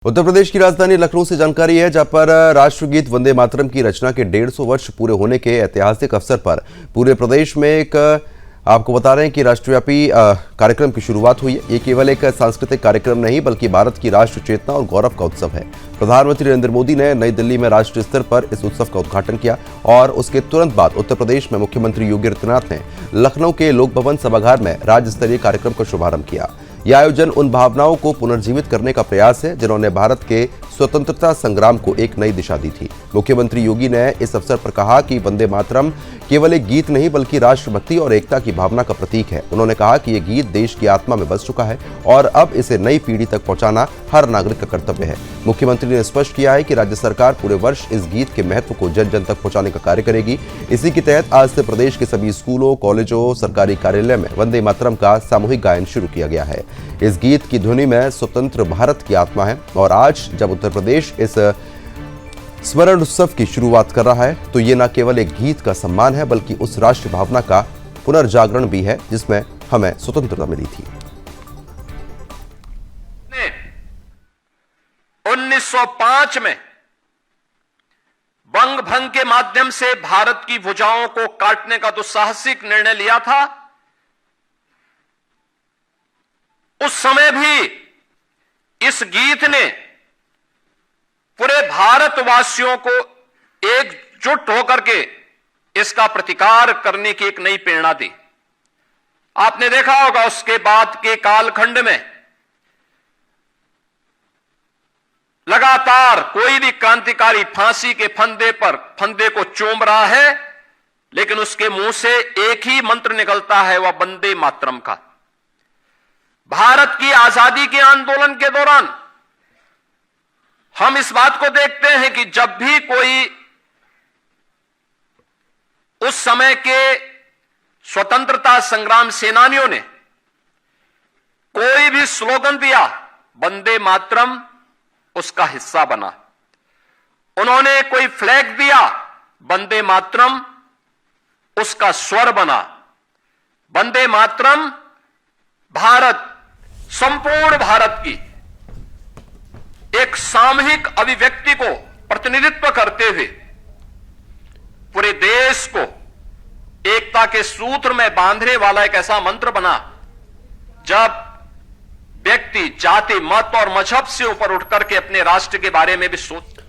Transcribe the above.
उत्तर प्रदेश की राजधानी लखनऊ से जानकारी है, जहां पर राष्ट्रगीत वंदे मातरम की रचना के 150 वर्ष पूरे होने के ऐतिहासिक अवसर पर पूरे प्रदेश में एक आपको बता रहे हैं कि राष्ट्रव्यापी कार्यक्रम की शुरुआत हुई है। ये केवल एक सांस्कृतिक कार्यक्रम नहीं बल्कि भारत की राष्ट्र चेतना और गौरव का उत्सव है। प्रधानमंत्री नरेंद्र मोदी ने नई दिल्ली में राष्ट्रीय स्तर पर इस उत्सव का उद्घाटन किया और उसके तुरंत बाद उत्तर प्रदेश में मुख्यमंत्री योगी आदित्यनाथ ने लखनऊ के लोक भवन सभागार में राज्य स्तरीय कार्यक्रम का शुभारंभ किया। यह आयोजन उन भावनाओं को पुनर्जीवित करने का प्रयास है जिन्होंने भारत के स्वतंत्रता संग्राम को एक नई दिशा दी थी। मुख्यमंत्री योगी ने इस अवसर पर कहा कि वंदे मातरम केवल एक गीत नहीं बल्कि राष्ट्रभक्ति और एकता की भावना का प्रतीक है। उन्होंने कहा कि यह गीत देश की आत्मा में बस चुका है और अब इसे नई पीढ़ी तक पहुंचाना हर नागरिक का कर्तव्य है। मुख्यमंत्री ने स्पष्ट किया है कि राज्य सरकार पूरे वर्ष इस गीत के महत्व को जन जन तक पहुंचाने का कार्य करेगी। इसी के तहत आज से प्रदेश के सभी स्कूलों, कॉलेजों, सरकारी कार्यालय में वंदे मातरम का सामूहिक गायन शुरू किया गया है। इस गीत की ध्वनि में स्वतंत्र भारत की आत्मा है और आज जब उत्तर प्रदेश इस स्मरण उत्सव की शुरुआत कर रहा है तो ये न केवल एक गीत का सम्मान है बल्कि उस राष्ट्रीय भावना का पुनर्जागरण भी है जिसमें हमें स्वतंत्रता मिली थी। 1905 में बंग भंग के माध्यम से भारत की भुजाओं को काटने का दुस्साहसिक निर्णय लिया था, उस समय भी इस गीत ने पूरे भारतवासियों को एकजुट होकर के इसका प्रतिकार करने की एक नई प्रेरणा दी। आपने देखा होगा उसके बाद के कालखंड में लगातार कोई भी क्रांतिकारी फांसी के फंदे को चूम रहा है, लेकिन उसके मुंह से एक ही मंत्र निकलता है, वह वंदे मातरम का। भारत की आजादी के आंदोलन के दौरान हम इस बात को देखते हैं कि जब भी कोई उस समय के स्वतंत्रता संग्राम सेनानियों ने कोई भी स्लोगन दिया, वंदे मातरम उसका हिस्सा बना। उन्होंने कोई फ्लैग दिया, वंदे मातरम उसका स्वर बना। वंदे मातरम भारत, संपूर्ण भारत की एक सामूहिक अभिव्यक्ति को प्रतिनिधित्व करते हुए पूरे देश को एकता के सूत्र में बांधने वाला एक ऐसा मंत्र बना जब व्यक्ति जाति, मत और मजहब से ऊपर उठकर के अपने राष्ट्र के बारे में भी सोच